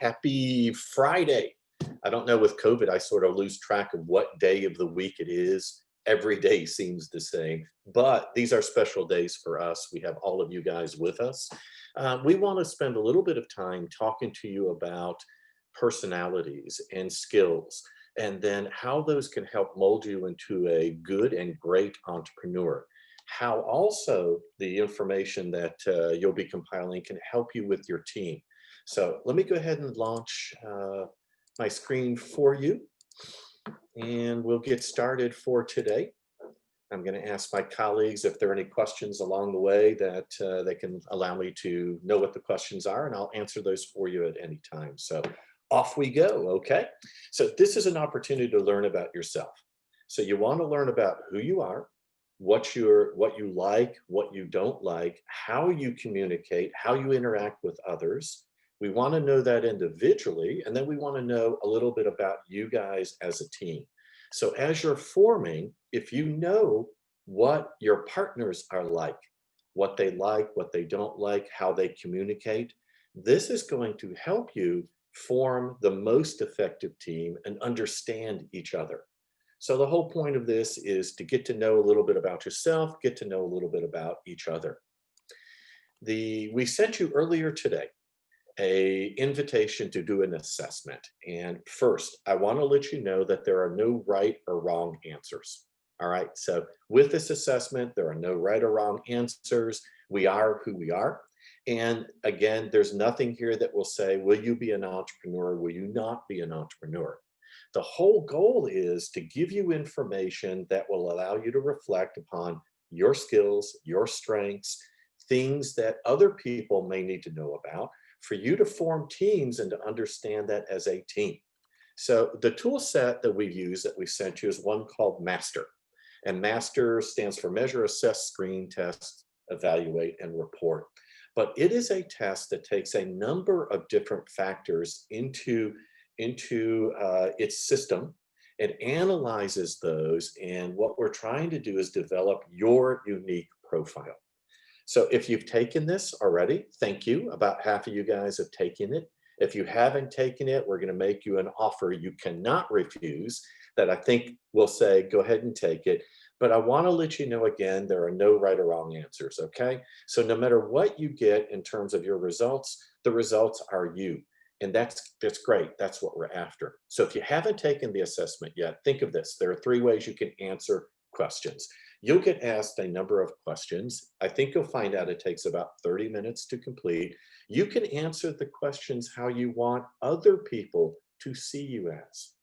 Happy Friday. I don't know, with COVID, I sort of lose track of what day of the week it is. Every day seems the same, but these are special days for us. We have all of you guys with us. We want to spend a little bit of time talking to you about personalities and skills, and then how those can help mold you into a good and great entrepreneur. How also the information that you'll be compiling can help you with your team. So let me go ahead and launch my screen for you, and we'll get started for today. I'm going to ask my colleagues if there are any questions along the way that they can allow me to know what the questions are, and I'll answer those for you at any time. So off we go, okay? So this is an opportunity to learn about yourself. So you want to learn about who you are, what you like, what you don't like, how you communicate, how you interact with others. We want to know that individually, and then we want to know a little bit about you guys as a team. So as you're forming, if you know what your partners are like, what they don't like, how they communicate, this is going to help you form the most effective team and understand each other. So the whole point of this is to get to know a little bit about yourself, get to know a little bit about each other. We sent you earlier today an invitation to do an assessment. And first, I want to let you know that there are no right or wrong answers. All right. So with this assessment, there are no right or wrong answers. We are who we are. And again, there's nothing here that will say, will you be an entrepreneur? Will you not be an entrepreneur? The whole goal is to give you information that will allow you to reflect upon your skills, your strengths, things that other people may need to know about, for you to form teams and to understand that as a team. So the tool set that we use that we sent you is one called MASTER. And MASTER stands for Measure, Assess, Screen, Test, Evaluate, and Report. But it is a test that takes a number of different factors into its system and analyzes those. And what we're trying to do is develop your unique profile. So if you've taken this already, thank you. About half of you guys have taken it. If you haven't taken it, we're going to make you an offer you cannot refuse that I think will say, go ahead and take it. But I want to let you know again, there are no right or wrong answers, okay? So no matter what you get in terms of your results, the results are you. And that's great. That's what we're after. So if you haven't taken the assessment yet, think of this. There are 3 ways you can answer questions. You'll get asked a number of questions. I think you'll find out it takes about 30 minutes to complete. You can answer the questions how you want other people to see you as.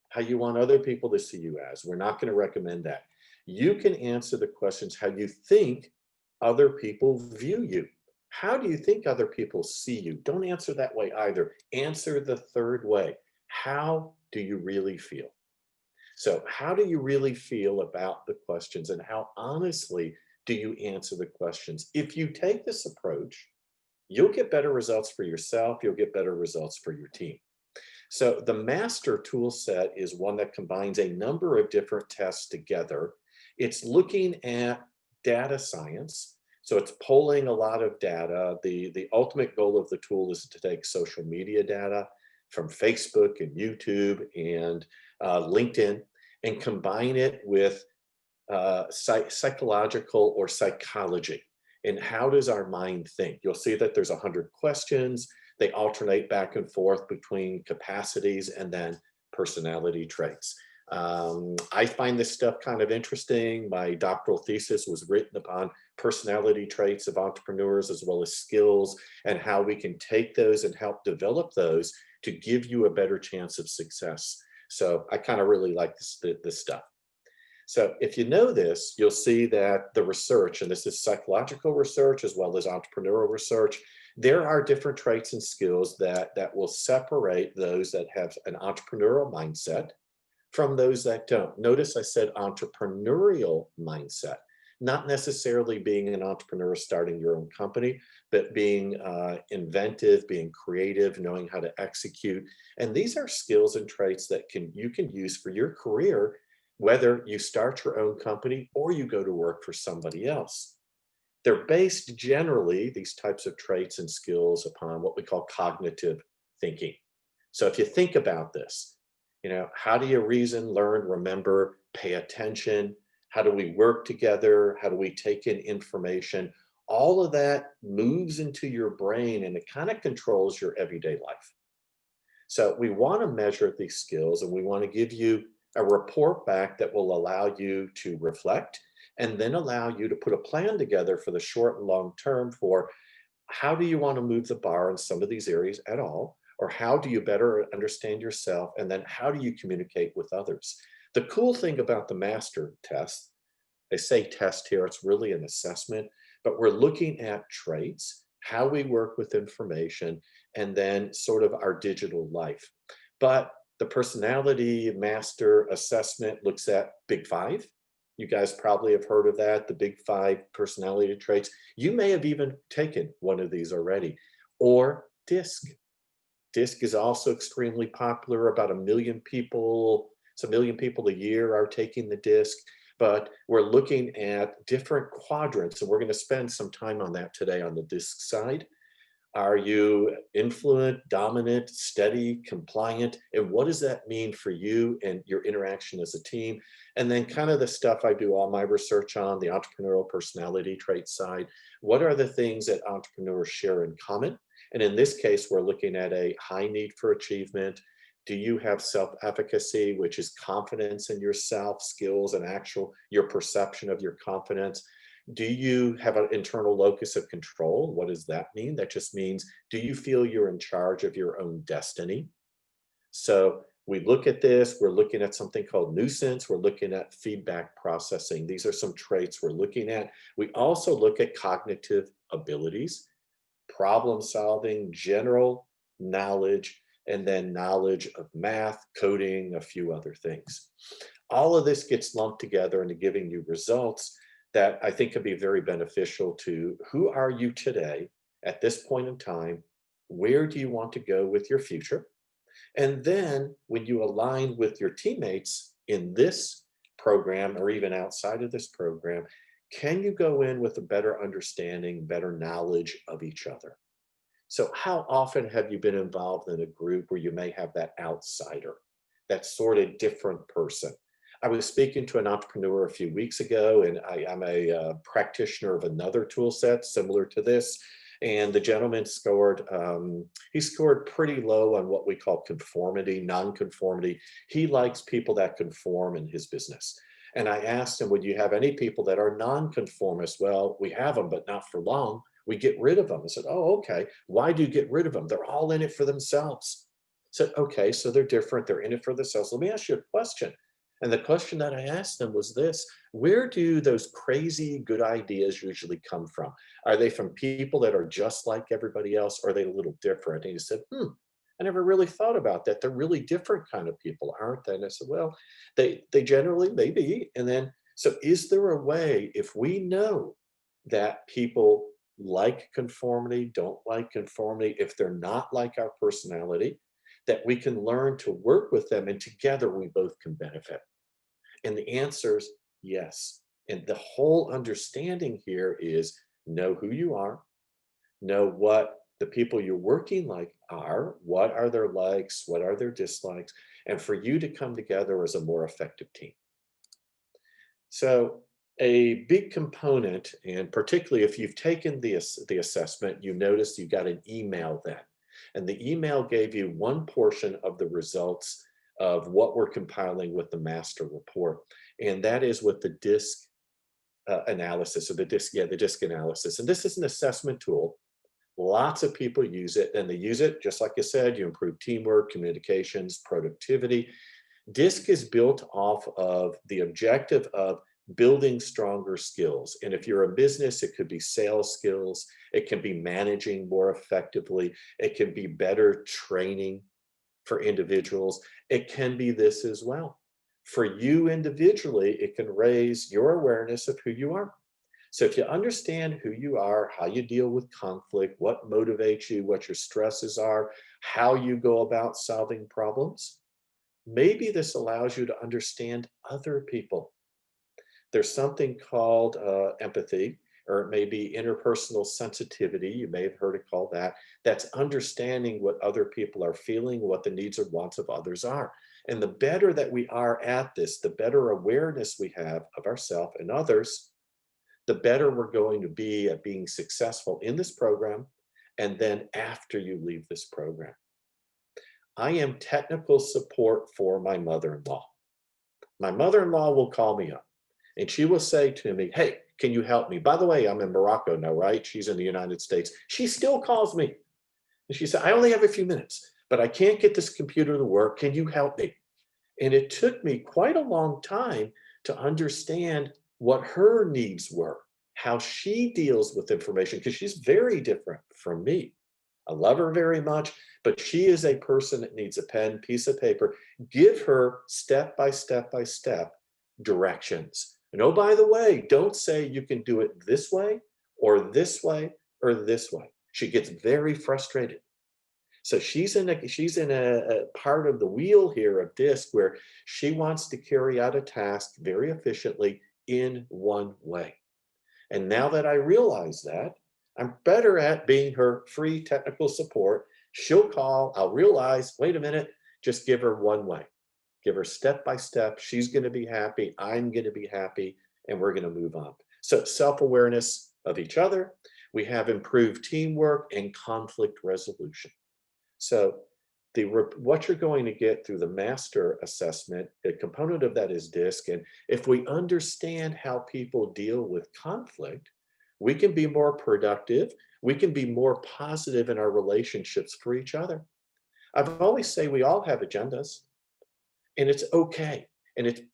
How you want other people to see you as. We're not going to recommend that. You can answer the questions how you think other people view you. How do you think other people see you? Don't answer that way either. Answer the 3rd way. How do you really feel? So how do you really feel about the questions, and how honestly do you answer the questions? If you take this approach, you'll get better results for yourself. You'll get better results for your team. So the MASTER tool set is one that combines a number of different tests together. It's looking at data science. So it's pulling a lot of data. The ultimate goal of the tool is to take social media data from Facebook and YouTube and LinkedIn, and combine it with psychological or psychology. And how does our mind think? You'll see that there's 100 questions. They alternate back and forth between capacities and then personality traits. I find this stuff kind of interesting. My doctoral thesis was written upon personality traits of entrepreneurs as well as skills, and how we can take those and help develop those to give you a better chance of success. So I kind of really like this stuff. So if you know this, you'll see that the research, and this is psychological research as well as entrepreneurial research, there are different traits and skills that will separate those that have an entrepreneurial mindset from those that don't. Notice I said entrepreneurial mindset, not necessarily being an entrepreneur starting your own company, but being inventive, being creative, knowing how to execute. And these are skills and traits that you can use for your career, whether you start your own company or you go to work for somebody else. They're based generally, these types of traits and skills, upon what we call cognitive thinking. So if you think about this, how do you reason, learn, remember, pay attention? How do we work together? How do we take in information? All of that moves into your brain and it kind of controls your everyday life. So we want to measure these skills and we want to give you a report back that will allow you to reflect and then allow you to put a plan together for the short and long term for how do you want to move the bar in some of these areas at all? Or how do you better understand yourself? And then how do you communicate with others? The cool thing about the master test, they say test here, it's really an assessment, but we're looking at traits, how we work with information, and then sort of our digital life. But the personality master assessment looks at Big Five. You guys probably have heard of that, the Big Five personality traits. You may have even taken one of these already. Or DISC. DISC is also extremely popular. About a million people, it's a million people a year are taking the DISC. But we're looking at different quadrants, and we're going to spend some time on that today on the DISC side. Are you influent, dominant, steady, compliant? And what does that mean for you and your interaction as a team? And then kind of the stuff I do all my research on, the entrepreneurial personality trait side. What are the things that entrepreneurs share in common? And in this case, we're looking at a high need for achievement. Do you have self-efficacy, which is confidence in yourself, skills, and your perception of your confidence? Do you have an internal locus of control? What does that mean? That just means, do you feel you're in charge of your own destiny? So we look at this, we're looking at something called nuisance, we're looking at feedback processing. These are some traits we're looking at. We also look at cognitive abilities, problem solving, general knowledge, and then knowledge of math, coding, a few other things. All of this gets lumped together into giving you results that I think can be very beneficial to who are you today at this point in time? Where do you want to go with your future? And then when you align with your teammates in this program or even outside of this program, can you go in with a better understanding, better knowledge of each other? So how often have you been involved in a group where you may have that outsider, that sort of different person? I was speaking to an entrepreneur a few weeks ago, and I'm a practitioner of another tool set similar to this. And the gentleman he scored pretty low on what we call conformity, non-conformity. He likes people that conform in his business. And I asked him, would you have any people that are non-conformists? Well, we have them, but not for long. We get rid of them. I said, oh, okay. Why do you get rid of them? They're all in it for themselves. I said, okay, so they're different. They're in it for themselves. Let me ask you a question. And the question that I asked them was this: where do those crazy good ideas usually come from? Are they from people that are just like everybody else, or are they a little different? And he said, I never really thought about that. They're really different kind of people, aren't they? And I said, well, they generally may be. And then, so is there a way, if we know that people like conformity, don't like conformity, if they're not like our personality, that we can learn to work with them and together we both can benefit? And the answer is yes. And the whole understanding here is know who you are, know what the people you're working like are, what are their likes, what are their dislikes, and for you to come together as a more effective team. So a big component, and particularly if you've taken the assessment, you notice you got an email then. And the email gave you one portion of the results of what we're compiling with the master report. And that is with the DISC analysis, or the DISC analysis. And this is an assessment tool. Lots of people use it, and they use it, just like you said, you improve teamwork, communications, productivity. DISC is built off of the objective of building stronger skills. And if you're a business, it could be sales skills, it can be managing more effectively, it can be better training for individuals. It can be this as well. For you individually, it can raise your awareness of who you are. So if you understand who you are, how you deal with conflict, what motivates you, what your stresses are, how you go about solving problems, maybe this allows you to understand other people. There's something called empathy, or it may be interpersonal sensitivity. You may have heard it called that. That's understanding what other people are feeling, what the needs or wants of others are. And the better that we are at this, the better awareness we have of ourselves and others, the better we're going to be at being successful in this program and then after you leave this program. I am technical support for my mother-in-law. My mother-in-law will call me up and she will say to me, hey, can you help me? By the way, I'm in Morocco now, right? She's in the United States. She still calls me. And she said, I only have a few minutes, but I can't get this computer to work. Can you help me? And it took me quite a long time to understand what her needs were, how she deals with information, because she's very different from me. I love her very much, but she is a person that needs a pen, piece of paper. Give her step by step by step directions. And oh, by the way, don't say you can do it this way or this way or this way. She gets very frustrated. So she's in a part of the wheel here of DISC where she wants to carry out a task very efficiently in one way. And now that I realize that, I'm better at being her free technical support. She'll call, I'll realize, wait a minute, just give her one way. Give her step by step. She's going to be happy. I'm going to be happy. And we're going to move on. So self-awareness of each other. We have improved teamwork and conflict resolution. So what you're going to get through the master assessment, a component of that is DISC. And if we understand how people deal with conflict, we can be more productive. We can be more positive in our relationships for each other. I've always say we all have agendas and it's okay.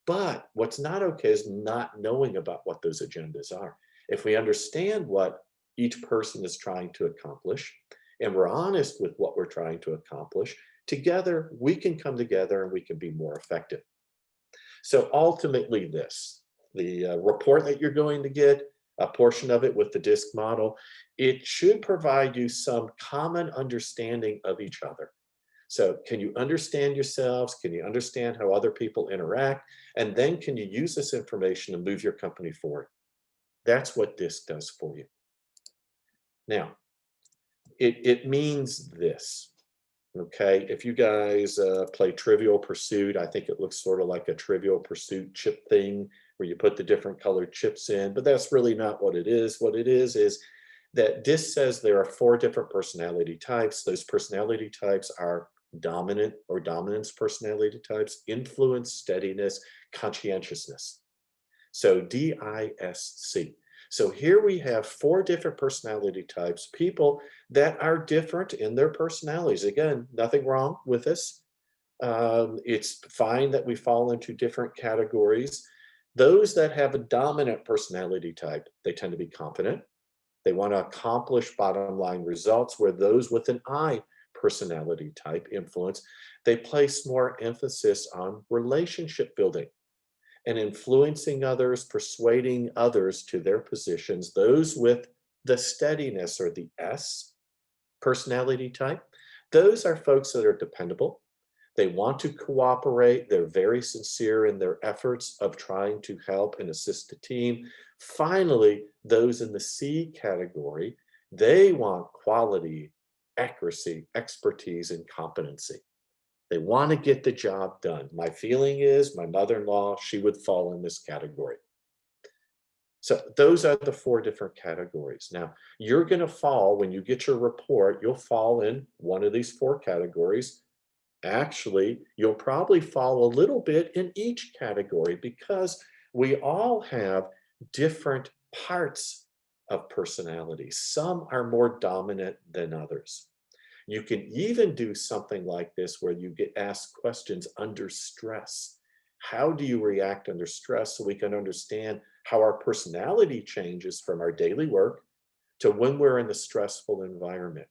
But what's not okay is not knowing about what those agendas are. If we understand what each person is trying to accomplish, and we're honest with what we're trying to accomplish, together we can come together and we can be more effective. So ultimately the report that you're going to get, a portion of it with the DISC model, it should provide you some common understanding of each other. So can you understand yourselves? Can you understand how other people interact? And then can you use this information to move your company forward? That's what DISC does for you. Now, it means this, okay? If you guys play Trivial Pursuit, I think it looks sort of like a Trivial Pursuit chip thing where you put the different colored chips in, but that's really not what it is. What it is that DISC says there are 4 different personality types. Those personality types are dominant or dominance personality types, influence, steadiness, conscientiousness. So DISC. So here we have 4 different personality types, people that are different in their personalities. Again, nothing wrong with this. It's fine that we fall into different categories. Those that have a dominant personality type, they tend to be confident. They want to accomplish bottom line results, where those with an I personality type influence, they place more emphasis on relationship building and influencing others, persuading others to their positions. Those with the steadiness or the S personality type, those are folks that are dependable. They want to cooperate. They're very sincere in their efforts of trying to help and assist the team. Finally, those in the C category, they want quality, accuracy, expertise, and competency. They want to get the job done. My feeling is my mother-in-law, she would fall in this category. So those are the 4 different categories. Now, you're going to fall, when you get your report, you'll fall in one of these 4 categories. Actually, you'll probably fall a little bit in each category because we all have different parts of personality. Some are more dominant than others. You can even do something like this where you get asked questions under stress. How do you react under stress, so we can understand how our personality changes from our daily work to when we're in a stressful environment.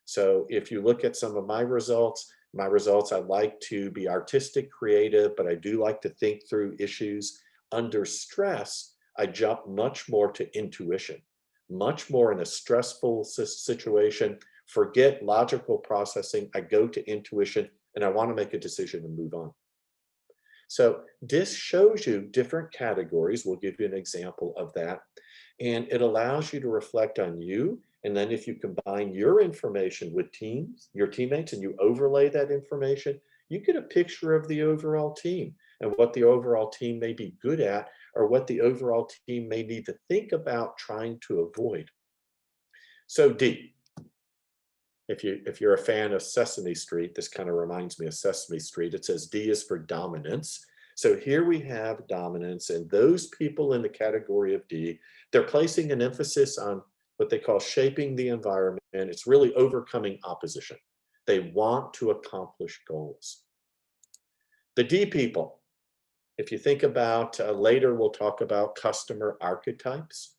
So if you look at some of my results, I like to be artistic, creative, but I do like to think through issues. Under stress, I jump much more to intuition, much more in a stressful situation. Forget logical processing. I go to intuition and I want to make a decision and move on. So this shows you different categories. We'll give you an example of that. And it allows you to reflect on you. And then if you combine your information with your teammates, and you overlay that information, you get a picture of the overall team and what the overall team may be good at, or what the overall team may need to think about trying to avoid. So D, if you're a fan of Sesame Street, this kind of reminds me of Sesame Street. It says D is for dominance. So here we have dominance, and those people in the category of D, they're placing an emphasis on what they call shaping the environment. It's really overcoming opposition. They want to accomplish goals. The D people, if you think about, later we'll talk about customer archetypes.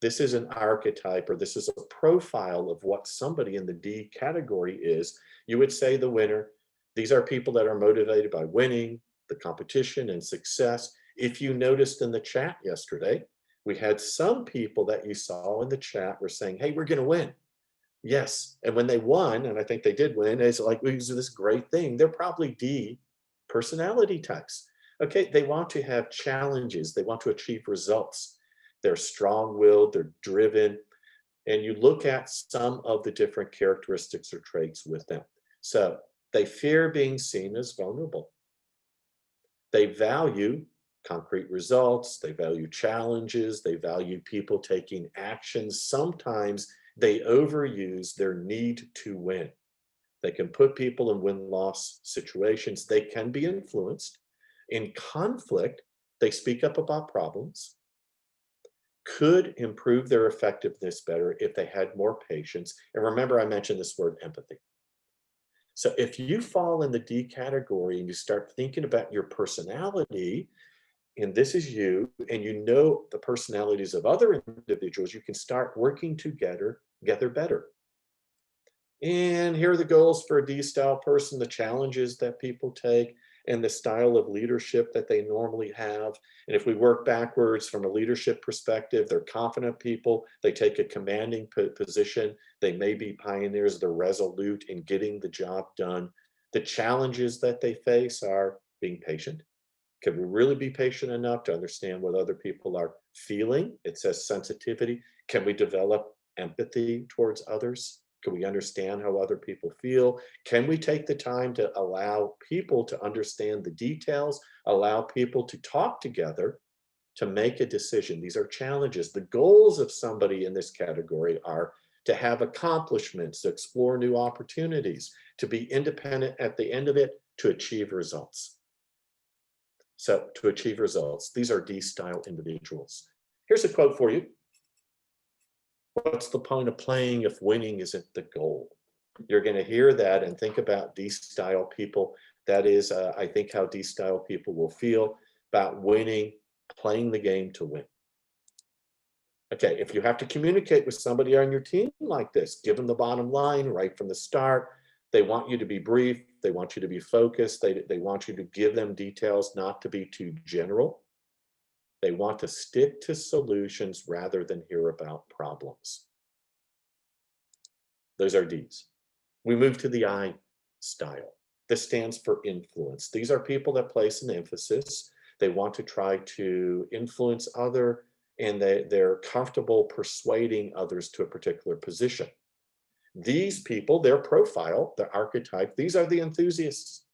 This is an archetype, or this is a profile of what somebody in the D category is. You would say the winner. These are people that are motivated by winning, the competition, and success. If you noticed in the chat yesterday, we had some people that you saw in the chat were saying, hey, we're going to win. Yes. And when they won, and I think they did win, it's like, we do this great thing. They're probably D personality types. Okay. They want to have challenges. They want to achieve results. They're strong-willed, they're driven, and you look at some of the different characteristics or traits with them. So they fear being seen as vulnerable. They value concrete results, they value challenges, they value people taking actions. Sometimes they overuse their need to win. They can put people in win-loss situations. They can be influenced. In conflict, they speak up about problems, could improve their effectiveness better if they had more patience. And remember, I mentioned this word empathy. So if you fall in the D category and you start thinking about your personality, and this is you, and you know the personalities of other individuals, you can start working together better. And here are the goals for a D-style person, the challenges that people take, and the style of leadership that they normally have. And if we work backwards from a leadership perspective, they're confident people, they take a commanding position, they may be pioneers, they're resolute in getting the job done. The challenges that they face are being patient. Can we really be patient enough to understand what other people are feeling? It says sensitivity. Can we develop empathy towards others? Can we understand how other people feel? Can we take the time to allow people to understand the details, allow people to talk together to make a decision? These are challenges. The goals of somebody in this category are to have accomplishments, to explore new opportunities, to be independent at the end of it, to achieve results. So to achieve results, these are D-style individuals. Here's a quote for you. What's the point of playing if winning isn't the goal? You're going to hear that and think about D-style people. That is, I think, how D-style people will feel about winning, playing the game to win. Okay, if you have to communicate with somebody on your team like this, give them the bottom line right from the start. They want you to be brief. They want you to be focused. They want you to give them details, not to be too general. They want to stick to solutions rather than hear about problems. Those are Ds. We move to the I style. This stands for influence. These are people that place an emphasis. They want to try to influence other, and they're comfortable persuading others to a particular position. These people, their profile, their archetype, these are the enthusiasts.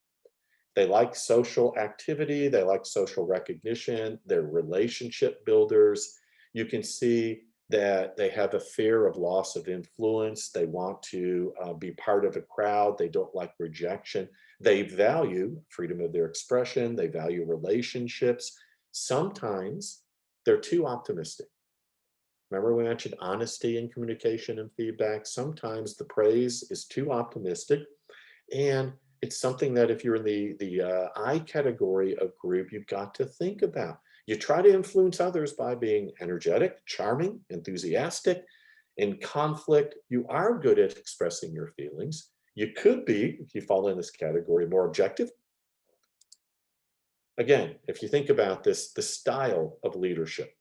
They like social activity, they like social recognition, they're relationship builders. You can see that they have a fear of loss of influence. They want to be part of a crowd. They don't like rejection. They value freedom of their expression. They value relationships. Sometimes they're too optimistic. Remember we mentioned honesty in communication and feedback. Sometimes the praise is too optimistic, and it's something that if you're in the I category of group, you've got to think about. You try to influence others by being energetic, charming, enthusiastic. In conflict, you are good at expressing your feelings. You could be, if you fall in this category, more objective. Again, if you think about this, the style of leadership,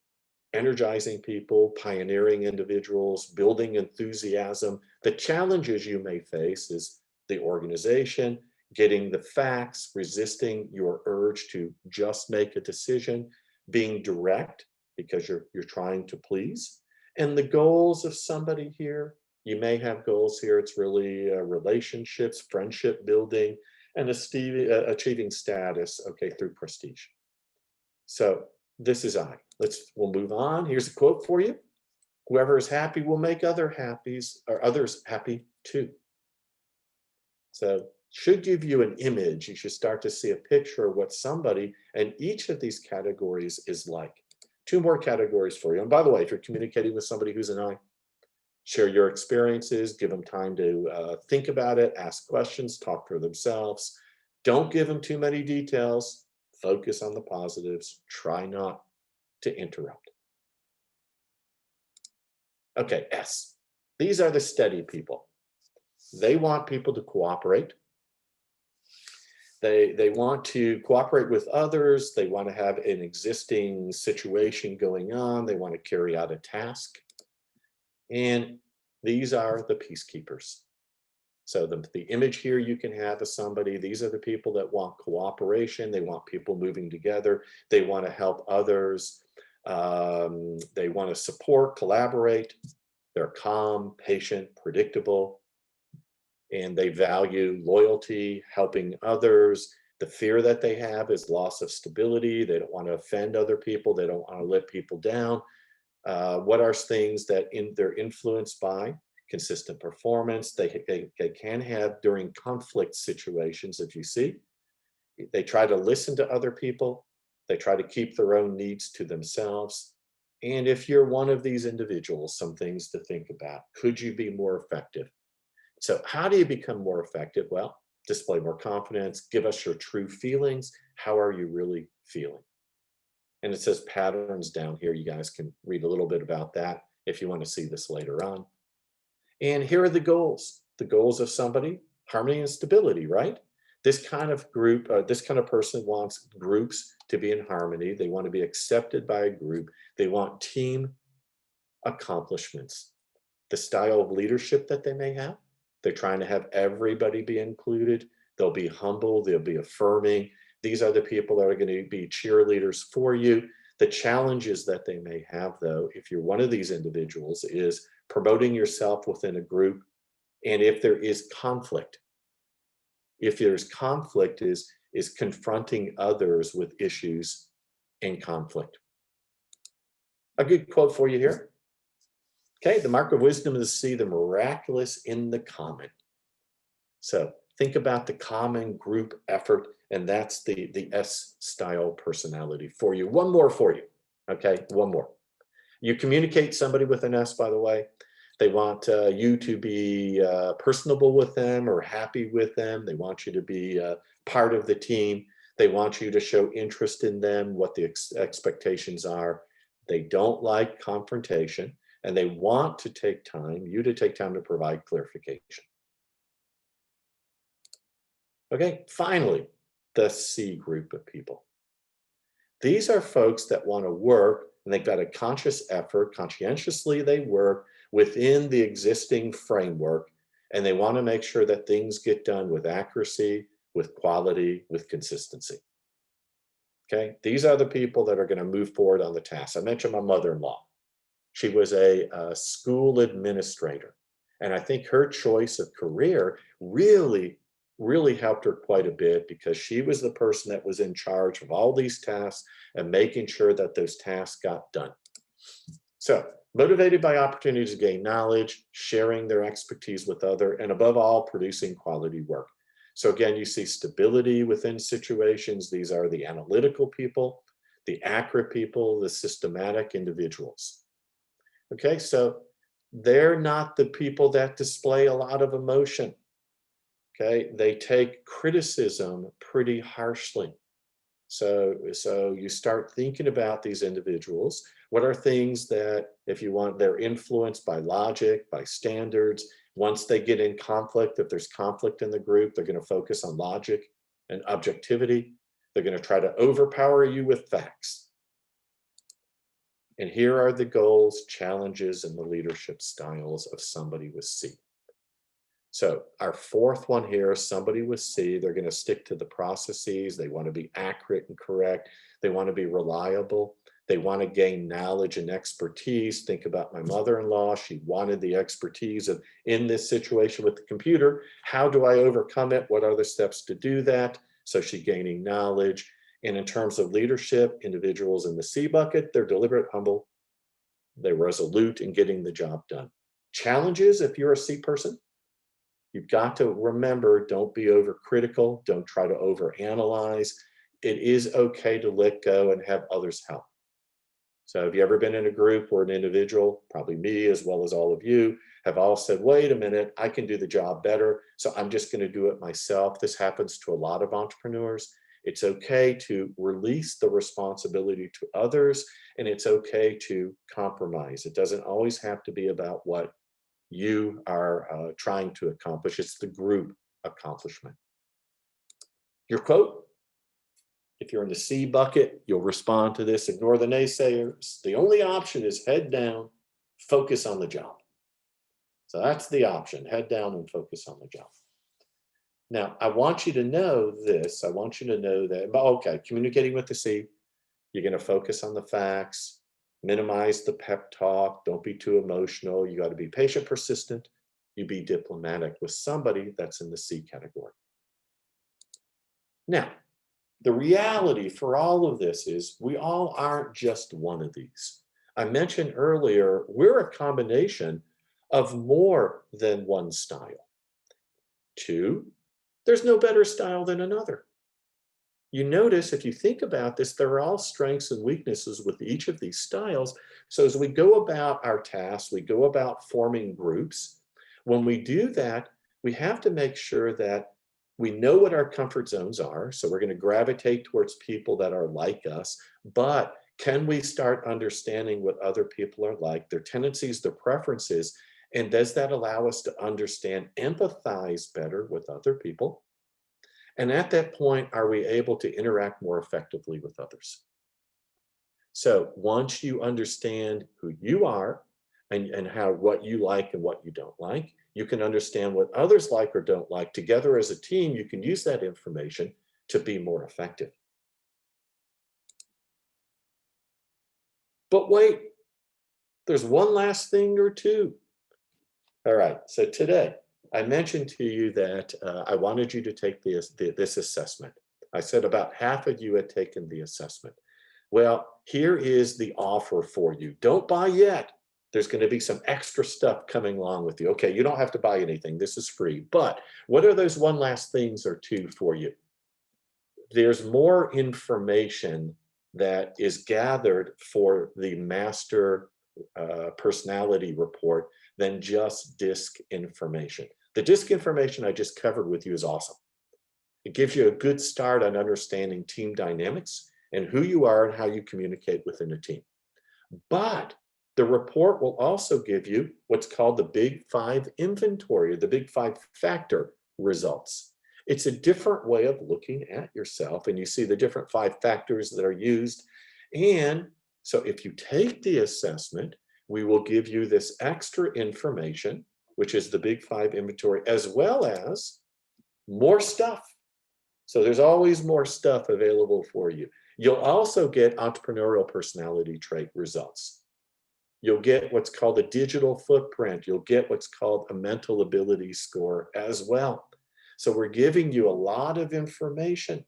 energizing people, pioneering individuals, building enthusiasm. The challenges you may face is the organization, getting the facts, resisting your urge to just make a decision, being direct because you're trying to please, And the goals of somebody here, you may have goals here. It's really relationships, friendship building, and achieving status, okay, through prestige. So this is I. We'll move on. Here's a quote for you. Whoever is happy will make others happy too. So should give you an image. You should start to see a picture of what somebody in each of these categories is like. 2 more categories for you. And by the way, if you're communicating with somebody who's an I, share your experiences, give them time to think about it, ask questions, talk for themselves. Don't give them too many details. Focus on the positives. Try not to interrupt. Okay, S. These are the steady people. They want people to cooperate. They want to cooperate with others. They want to have an existing situation going on. They want to carry out a task. And these are the peacekeepers. So the image here you can have of somebody, these are the people that want cooperation. They want people moving together. They want to help others. They want to support, collaborate. They're calm, patient, predictable, and they value loyalty, helping others. The fear that they have is loss of stability. They don't want to offend other people. They don't want to let people down. What are things that they're influenced by? Consistent performance. They can have during conflict situations, if you see. They try to listen to other people. They try to keep their own needs to themselves. And if you're one of these individuals, some things to think about. Could you be more effective? So how do you become more effective? Well, display more confidence. Give us your true feelings. How are you really feeling? And it says patterns down here. You guys can read a little bit about that if you want to see this later on. And here are the goals. The goals of somebody, harmony and stability, right? This kind of group, this kind of person wants groups to be in harmony. They want to be accepted by a group. They want team accomplishments. The style of leadership that they may have, they're trying to have everybody be included. They'll be humble. They'll be affirming. These are the people that are going to be cheerleaders for you. The challenges that they may have, though, if you're one of these individuals, is promoting yourself within a group. And if there is conflict, is confronting others with issues and conflict. A good quote for you here. Okay, the mark of wisdom is to see the miraculous in the common. So think about the common group effort, and that's the S style personality for you. One more for you. Okay, one more. You communicate somebody with an S, by the way. They want you to be personable with them or happy with them. They want you to be part of the team. They want you to show interest in them, what the expectations are. They don't like confrontation, and they want to take time, you to take time to provide clarification. Okay, finally, the C group of people. These are folks that want to work, and they've got a conscious effort, conscientiously they work within the existing framework, and they want to make sure that things get done with accuracy, with quality, with consistency. Okay, these are the people that are going to move forward on the task. I mentioned my mother-in-law. She was a school administrator, and I think her choice of career really helped her quite a bit, because she was the person that was in charge of all these tasks and making sure that those tasks got done. So motivated by opportunities to gain knowledge, sharing their expertise with others, and above all, producing quality work. So again, you see stability within situations. These are the analytical people, the accurate people, the systematic individuals. Okay, so they're not the people that display a lot of emotion. Okay, they take criticism pretty harshly. So you start thinking about these individuals. What are things that, if you want, they're influenced by logic, by standards. Once they get in conflict, if there's conflict in the group, they're going to focus on logic and objectivity. They're going to try to overpower you with facts. And here are the goals, challenges, and the leadership styles of somebody with C. So our fourth one here, somebody with C, they're going to stick to the processes. They want to be accurate and correct. They want to be reliable. They want to gain knowledge and expertise. Think about my mother-in-law. She wanted the expertise of, in this situation with the computer, how do I overcome it? What are the steps to do that? So she's gaining knowledge. And in terms of leadership, individuals in the C bucket, they're deliberate, humble, they're resolute in getting the job done. Challenges, if you're a C person, you've got to remember, don't be overcritical. Don't try to overanalyze. It is okay to let go and have others help. So have you ever been in a group where an individual, probably me as well as all of you, have all said, wait a minute, I can do the job better, so I'm just going to do it myself. This happens to a lot of entrepreneurs. It's okay to release the responsibility to others, and it's okay to compromise. It doesn't always have to be about what you are trying to accomplish. It's the group accomplishment. Your quote: if you're in the C bucket, you'll respond to this. Ignore the naysayers. The only option is head down, focus on the job. So that's the option, head down and focus on the job. Now, I want you to know this. I want you to know that, okay, communicating with the C, you're going to focus on the facts, minimize the pep talk, don't be too emotional. You got to be patient, persistent. You be diplomatic with somebody that's in the C category. Now, the reality for all of this is we all aren't just one of these. I mentioned earlier, we're a combination of more than one style. 2, there's no better style than another. You notice, if you think about this, there are all strengths and weaknesses with each of these styles. So as we go about our tasks, we go about forming groups. When we do that, we have to make sure that we know what our comfort zones are. So we're going to gravitate towards people that are like us, but can we start understanding what other people are like, their tendencies, their preferences, and does that allow us to understand, empathize better with other people? And at that point, are we able to interact more effectively with others? So once you understand who you are and how what you like and what you don't like, you can understand what others like or don't like. Together as a team, you can use that information to be more effective. But wait, there's one last thing or two. All right, so today, I mentioned to you that I wanted you to take this assessment. I said about half of you had taken the assessment. Well, here is the offer for you. Don't buy yet. There's going to be some extra stuff coming along with you. Okay, you don't have to buy anything. This is free. But what are those one last things or two for you? There's more information that is gathered for the master personality report than just DISC information. The DISC information I just covered with you is awesome. It gives you a good start on understanding team dynamics and who you are and how you communicate within a team. But the report will also give you what's called the Big 5 inventory, the Big 5 factor results. It's a different way of looking at yourself, and you see the different 5 factors that are used. And so if you take the assessment, we will give you this extra information, which is the Big 5 inventory, as well as more stuff. So there's always more stuff available for you. You'll also get entrepreneurial personality trait results. You'll get what's called a digital footprint. You'll get what's called a mental ability score as well. So we're giving you a lot of information.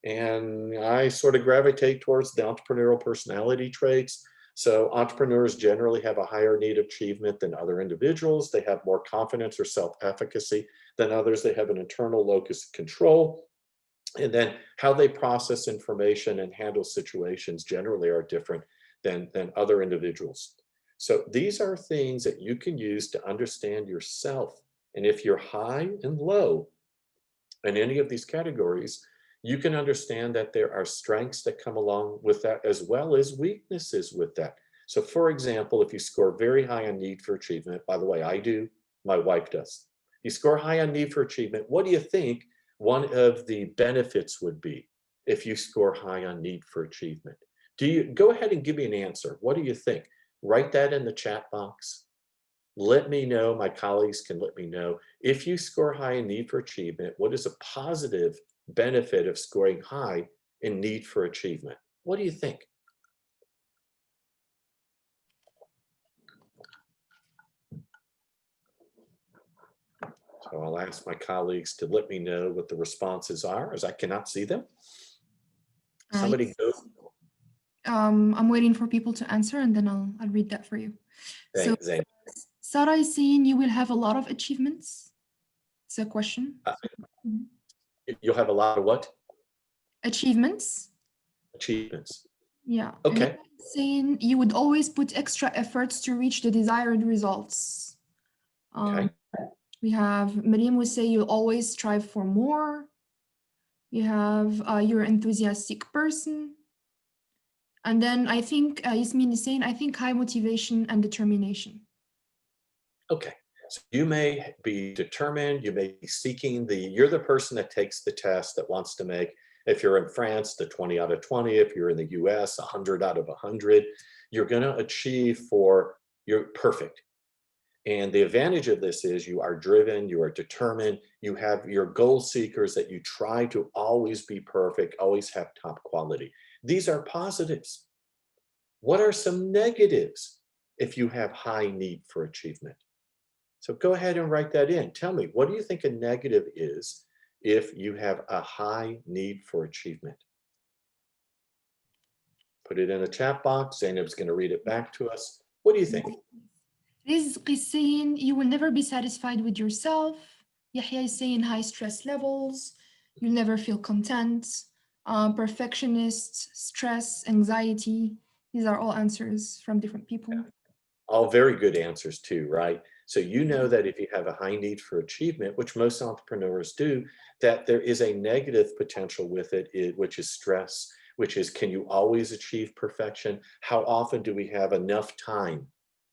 And I sort of gravitate towards the entrepreneurial personality traits. So entrepreneurs generally have a higher need of achievement than other individuals. They have more confidence or self-efficacy than others. They have an internal locus of control. And then how they process information and handle situations generally are different than other individuals. So these are things that you can use to understand yourself. And if you're high and low in any of these categories, you can understand that there are strengths that come along with that as well as weaknesses with that. So for example, if you score very high on need for achievement, by the way, I do, my wife does. You score high on need for achievement, what do you think one of the benefits would be if you score high on need for achievement? Do you go ahead and give me an answer? What do you think? Write that in the chat box. Let me know, my colleagues can let me know. If you score high in need for achievement, what is a positive benefit of scoring high in need for achievement? What do you think? So I'll ask my colleagues to let me know what the responses are, as I cannot see them. Somebody Yes. go. I'm waiting for people to answer, and then I'll read that for you. So Zane. Sarah is saying you will have a lot of achievements. It's a question. Mhm. You'll have a lot of what? Achievements. Achievements. Yeah. Leah Okay. is saying you would always put extra efforts to reach the desired results. Um, Okay. we have Miriam would say you'll always strive for more. You have you're an enthusiastic person. And then I think Yasmin is saying, I think high motivation and determination. Okay. So you may be determined, you may be seeking you're the person that takes the test that wants to make, if you're in France, the 20 out of 20, if you're in the US, 100 out of 100, you're going to achieve you're perfect. And the advantage of this is you are driven, you are determined, you have your goal seekers that you try to always be perfect, always have top quality. These are positives. What are some negatives if you have high need for achievement? So go ahead and write that in. Tell me, what do you think a negative is if you have a high need for achievement? Put it in a chat box. Zainab's going to read it back to us. What do you think? Rizq is saying you will never be satisfied with yourself. Yahya is saying high stress levels. You'll never feel content. Perfectionist, stress, anxiety. These are all answers from different people. All very good answers too, right? So you know that if you have a high need for achievement, which most entrepreneurs do, that there is a negative potential with it, which is stress, which is, can you always achieve perfection? How often do we have enough time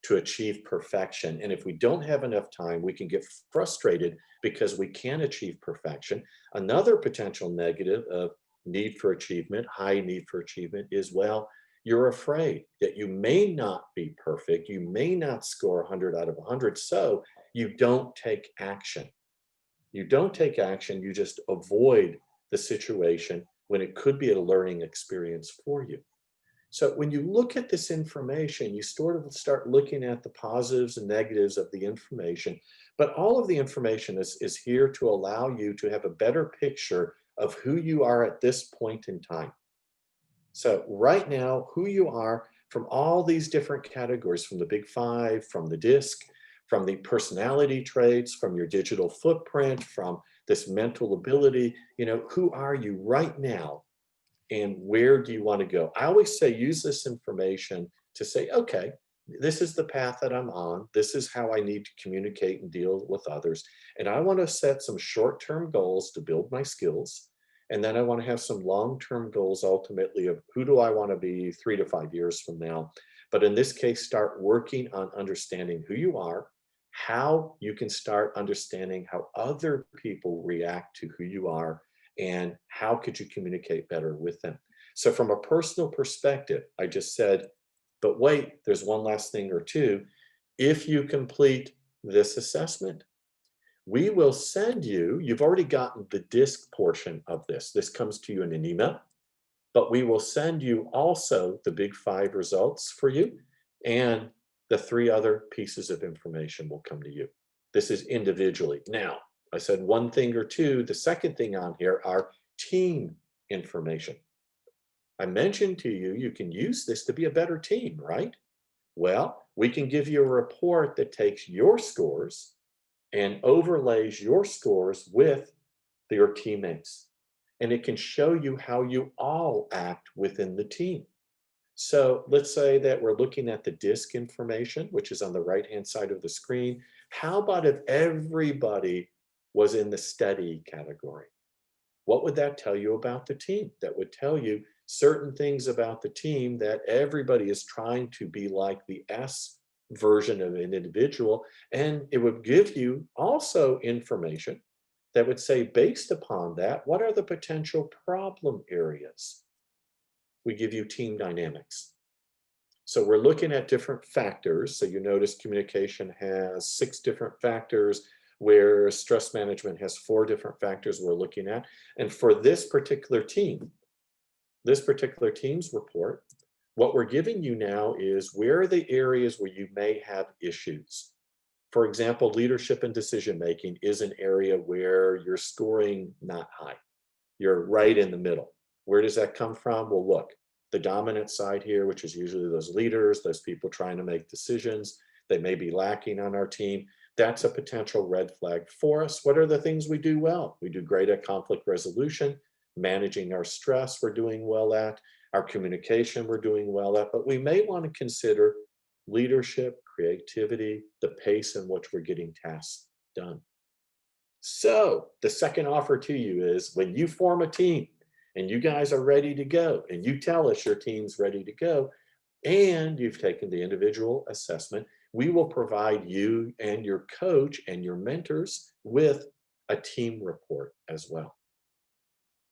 to achieve perfection? And if we don't have enough time, we can get frustrated because we can't achieve perfection. Another potential negative of need for achievement, high need for achievement, is, well, you're afraid that you may not be perfect. You may not score 100 out of 100. So you don't take action. You don't take action. You just avoid the situation when it could be a learning experience for you. So when you look at this information, you sort of start looking at the positives and negatives of the information. But all of the information is here to allow you to have a better picture of who you are at this point in time. So right now, who you are from all these different categories, from the big five, from the DISC, from the personality traits, from your digital footprint, from this mental ability, who are you right now and where do you want to go? I always say, use this information to say, okay, this is the path that I'm on. This is how I need to communicate and deal with others. And I want to set some short-term goals to build my skills. And then I want to have some long-term goals ultimately of who do I want to be 3 to 5 years from now. But in this case, start working on understanding who you are, how you can start understanding how other people react to who you are, and how could you communicate better with them. So from a personal perspective, I just said, but wait, there's one last thing or two. If you complete this assessment, we will send you, you've already gotten the DISC portion of this. This comes to you in an email, but we will send you also the big five results for you, and the 3 other pieces of information will come to you. This is individually. Now, I said one thing or two. The second thing on here are team information. I mentioned to you, you can use this to be a better team, right? Well, we can give you a report that takes your scores and overlays your scores with your teammates. And it can show you how you all act within the team. So let's say that we're looking at the DISC information, which is on the right-hand side of the screen. How about if everybody was in the steady category? What would that tell you about the team? That would tell you certain things about the team, that everybody is trying to be like the S version of an individual. And it would give you also information that would say, based upon that, what are the potential problem areas? We give you team dynamics. So we're looking at different factors. So you notice communication has 6 different factors, where stress management has 4 different factors we're looking at. And for this particular team's report, what we're giving you now is, where are the areas where you may have issues? For example, leadership and decision-making is an area where you're scoring not high. You're right in the middle. Where does that come from? Well, look, the dominant side here, which is usually those leaders, those people trying to make decisions, they may be lacking on our team. That's a potential red flag for us. What are the things we do well? We do great at conflict resolution, managing our stress, we're doing well at, our communication, we're doing well at, but we may want to consider leadership, creativity, the pace in which we're getting tasks done. So the second offer to you is when you form a team and you guys are ready to go and you tell us your team's ready to go and you've taken the individual assessment, we will provide you and your coach and your mentors with a team report as well.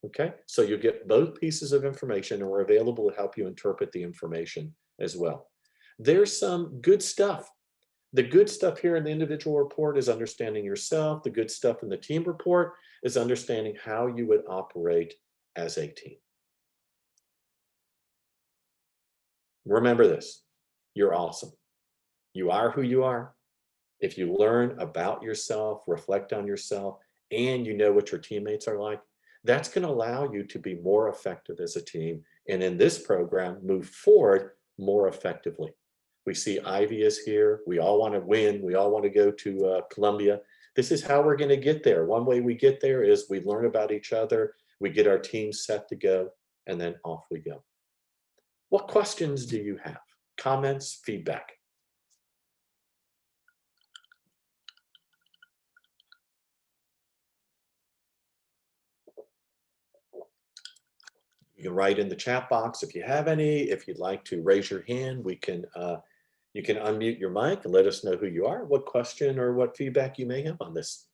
Okay, so you get both pieces of information and we're available to help you interpret the information as well. There's some good stuff. The good stuff here in the individual report is understanding yourself. The good stuff in the team report is understanding how you would operate as a team. Remember this, you're awesome. You are who you are. If you learn about yourself, reflect on yourself, and you know what your teammates are like, that's going to allow you to be more effective as a team. And in this program, move forward more effectively. We see Ivy is here. We all want to win. We all want to go to Columbia. This is how we're going to get there. One way we get there is we learn about each other. We get our team set to go, and then off we go. What questions do you have? Comments, feedback? You can write in the chat box if you have any. If you'd like to raise your hand, we can. You can unmute your mic and let us know who you are, what question or what feedback you may have on this.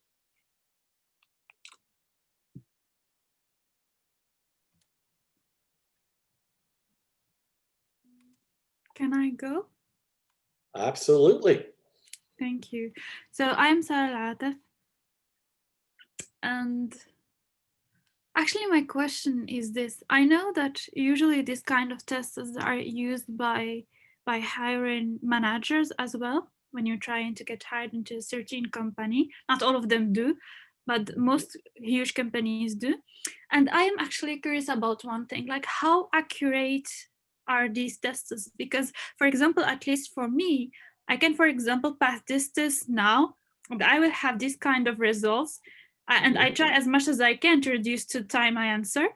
Can I go? Absolutely. Thank you. So I'm Sarah Al-Atef. And actually my question is this. I know that usually this kind of tests are used by hiring managers as well when you're trying to get hired into a certain company. Not all of them do, but most huge companies do. And I am actually curious about one thing, like how accurate are these tests? Because, for example, at least for me, I can, for example, pass this test now, and I will have this kind of results. And I try as much as I can to reduce to time I answer.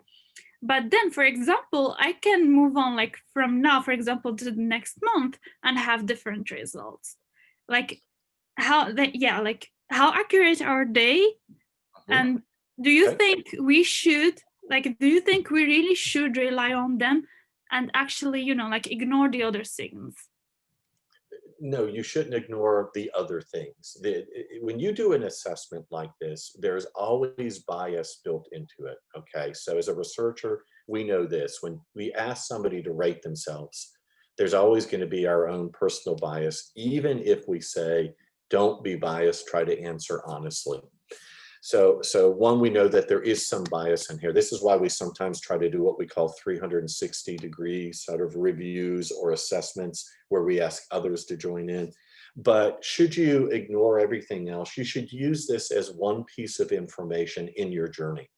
But then, for example, I can move on like from now, for example, to the next month and have different results. Like how how accurate are they? And do you think we should, like, do you think we really should rely on them and actually, you know, like ignore the other things? No, you shouldn't ignore the other things. When you do an assessment like this, there's always bias built into it, okay? So as a researcher, we know this. When we ask somebody to rate themselves, there's always going to be our own personal bias, even if we say, don't be biased, try to answer honestly. So one, we know that there is some bias in here. This is why we sometimes try to do what we call 360-degree sort of reviews or assessments where we ask others to join in. But should you ignore everything else, you should use this as one piece of information in your journey.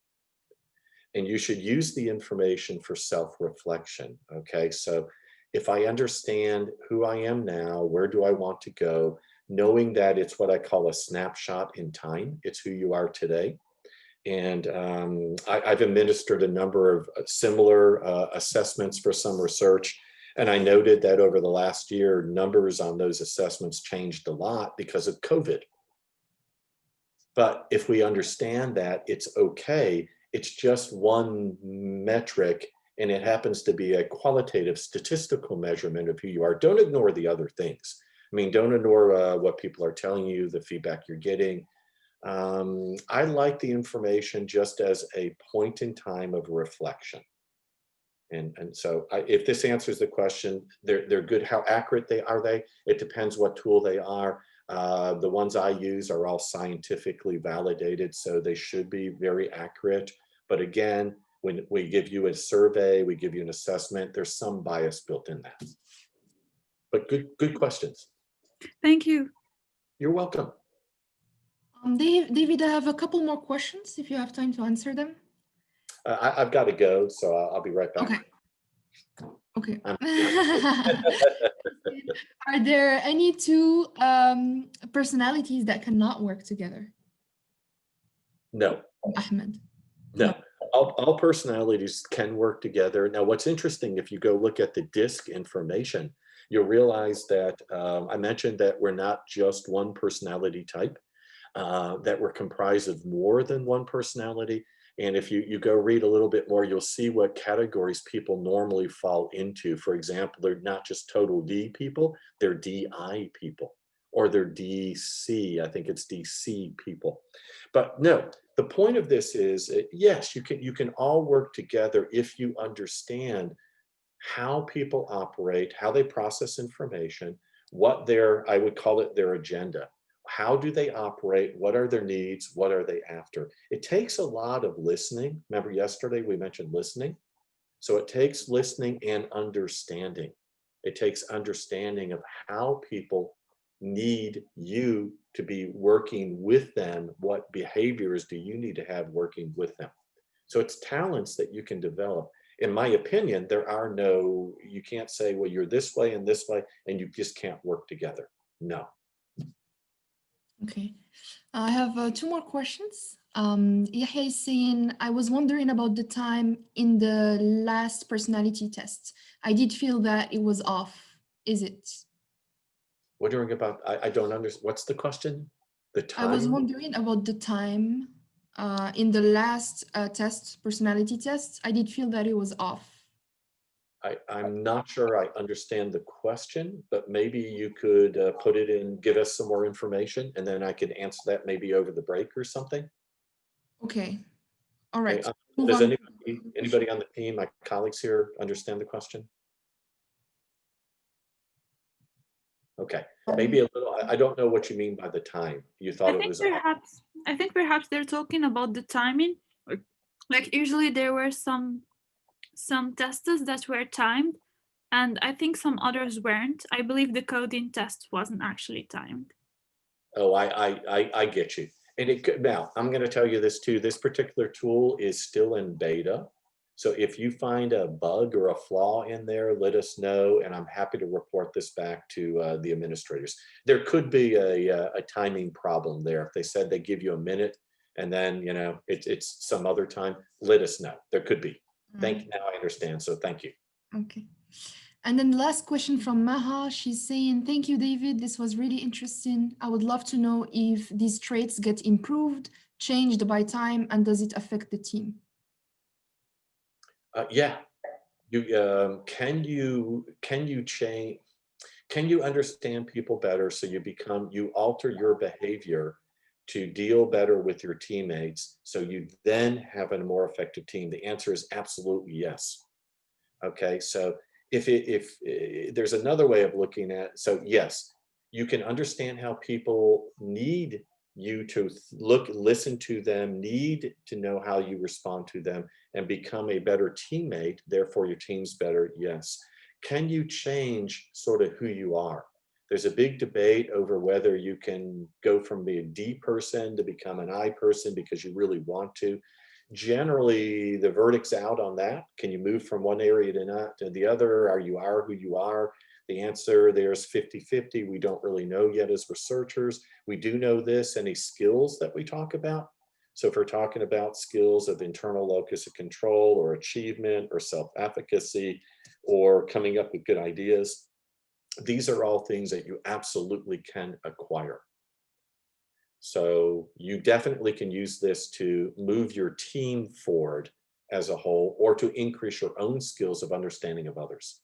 And you should use the information for self-reflection, okay? So if I understand who I am now, where do I want to go, knowing that it's what I call a snapshot in time, it's who you are today. And I've administered a number of similar assessments for some research. And I noted that over the last year, numbers on those assessments changed a lot because of COVID. But if we understand that it's okay, it's just one metric and it happens to be a qualitative statistical measurement of who you are. Don't ignore the other things. I mean, don't ignore what people are telling you, the feedback you're getting. I like the information just as a point in time of reflection. And so if this answers the question, they're good. How accurate are they? It depends what tool they are. The ones I use are all scientifically validated, so they should be very accurate. But again, when we give you a survey, we give you an assessment, there's some bias built in that. But good questions. Thank you. You're welcome. David, I have a couple more questions if you have time to answer them. I've got to go, so I'll be right back. Okay. Are there any two personalities that cannot work together? No. Ahmed. No. All personalities can work together. Now, what's interesting, if you go look at the DISC information, you'll realize that I mentioned that we're not just one personality type, that we're comprised of more than one personality. And if you go read a little bit more, you'll see what categories people normally fall into. For example, they're not just total D people, they're DI people, or they're DC, I think it's DC people. But no, the point of this is, yes, you can all work together if you understand how people operate, how they process information, what I would call it their agenda. How do they operate? What are their needs? What are they after? It takes a lot of listening. Remember yesterday we mentioned listening? So it takes listening and understanding. It takes understanding of how people need you to be working with them. What behaviors do you need to have working with them? So it's talents that you can develop. In my opinion, you can't say, well, you're this way and this way, and you just can't work together. No. Okay. I have two more questions. Yahya is saying, I was wondering about the time in the last personality test. I did feel that it was off. Is it? Wondering about, I don't understand. What's the question? The time? I was wondering about the time in the last personality test. I did feel that it was off. I'm not sure I understand the question, but maybe you could put it in, give us some more information, and then I could answer that maybe over the break or something. Okay. All right. Okay. Does anybody on the team, my colleagues here, understand the question? Okay, maybe a little. I don't know what you mean by the time. You thought it was. I think perhaps they're talking about the timing. Like usually there were some tests that were timed, and I think some others weren't. I believe the coding test wasn't actually timed. Oh, I get you. And it could, now I'm going to tell you this too. This particular tool is still in beta. So if you find a bug or a flaw in there, let us know, and I'm happy to report this back to the administrators. There could be a timing problem there. If they said they give you a minute and then it's some other time, let us know. There could be. Thank you. Now I understand. So thank you. Okay. And then the last question from Maha, she's saying, thank you, David. This was really interesting. I would love to know if these traits get improved, changed by time, and does it affect the team? Yeah. Can you change? Can you understand people better so you alter your behavior to deal better with your teammates so you then have a more effective team? The answer is absolutely yes. Okay, so if there's another way of looking at, so yes, you can understand how people need you to listen to them, need to know how you respond to them, and become a better teammate, therefore your team's better, yes. Can you change sort of who you are? There's a big debate over whether you can go from being a D person to become an I person because you really want to. Generally, the verdict's out on that. Can you move from one area to the other? Are who you are? The answer there's 50-50. We don't really know yet as researchers. We do know this, any skills that we talk about. So if we're talking about skills of internal locus of control or achievement or self-efficacy or coming up with good ideas, these are all things that you absolutely can acquire. So you definitely can use this to move your team forward as a whole or to increase your own skills of understanding of others.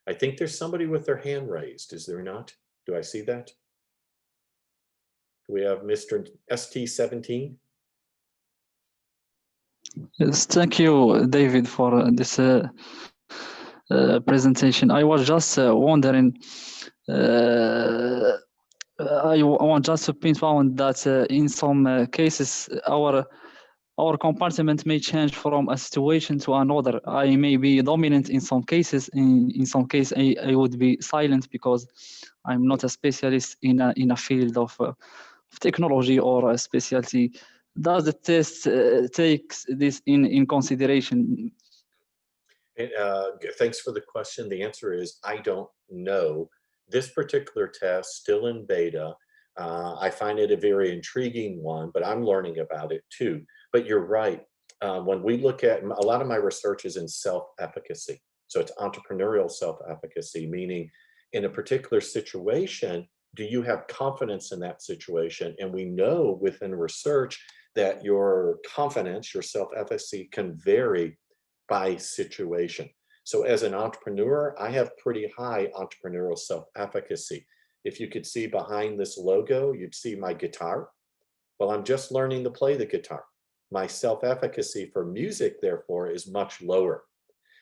I think there's somebody with their hand raised, is there not? Do I see that? Do we have Mr. ST17? Yes, thank you, David, for this presentation. I was just wondering, I want just to pinpoint that in some cases, our our compartment may change from a situation to another. I may be dominant in some cases. In some cases, I would be silent because I'm not a specialist in a field of technology or a specialty. Does the test takes this in consideration? Thanks for the question. The answer is I don't know. This particular test, still in beta, I find it a very intriguing one, but I'm learning about it too. But you're right. When we look at, a lot of my research is in self-efficacy. So it's entrepreneurial self-efficacy, meaning in a particular situation, do you have confidence in that situation? And we know within research that your confidence, your self-efficacy can vary by situation. So as an entrepreneur, I have pretty high entrepreneurial self-efficacy. If you could see behind this logo, you'd see my guitar. Well, I'm just learning to play the guitar. My self-efficacy for music, therefore, is much lower.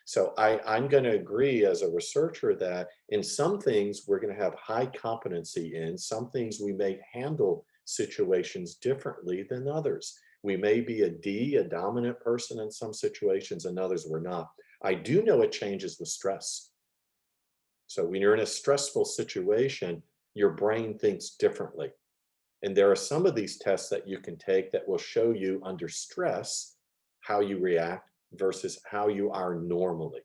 So I'm going to agree as a researcher that in some things we're going to have high competency in, some things we may handle situations differently than others. We may be a D, a dominant person in some situations, and others we're not. I do know it changes with stress. So when you're in a stressful situation, your brain thinks differently. And there are some of these tests that you can take that will show you under stress how you react versus how you are normally.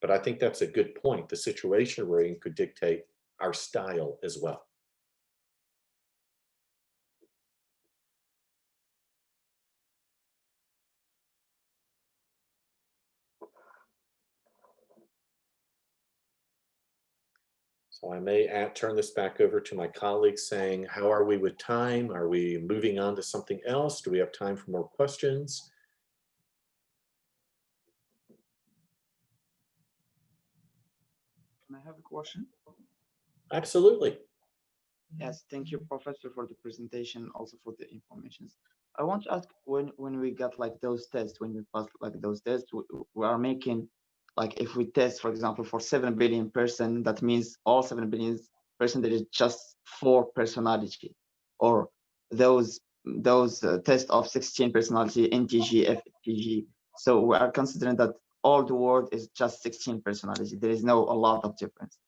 But I think that's a good point. The situation we're in could dictate our style as well. So I may turn this back over to my colleagues saying, how are we with time? Are we moving on to something else? Do we have time for more questions? Can I have a question? Absolutely. Yes, thank you, Professor, for the presentation, also for the information. I want to ask, when we got like those tests, when we pass like those tests, we are making, like if we test, for example, for 7 billion person, that means all 7 billion person, there is just 4 personality, or those tests of 16 personality, NTG, FTG. So we are considering that all the world is just 16 personality. There is no a lot of difference.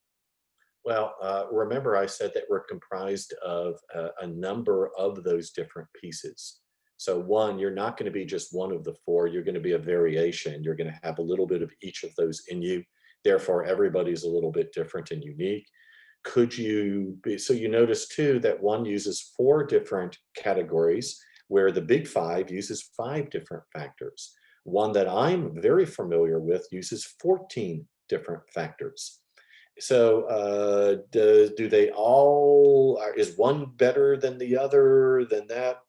Well, remember I said that we're comprised of a number of those different pieces. So one, you're not going to be just one of the 4, you're going to be a variation. You're going to have a little bit of each of those in you. Therefore, everybody's a little bit different and unique. Could you be, so you notice too that one uses 4 different categories where the big 5 uses 5 different factors. One that I'm very familiar with uses 14 different factors. So do they all, is one better than the other than that?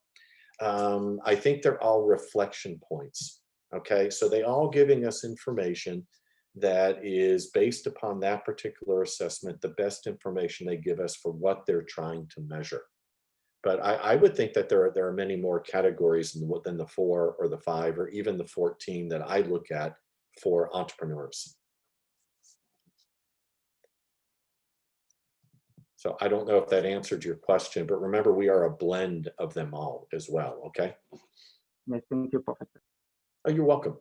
I think they're all reflection points. Okay, so they all giving us information that is based upon that particular assessment, the best information they give us for what they're trying to measure. But I would think that there are many more categories than the 4 or the 5 or even the 14 that I look at for entrepreneurs. So I don't know if that answered your question, but remember, we are a blend of them all as well, okay? Yes, thank you, Professor. Oh, you're welcome.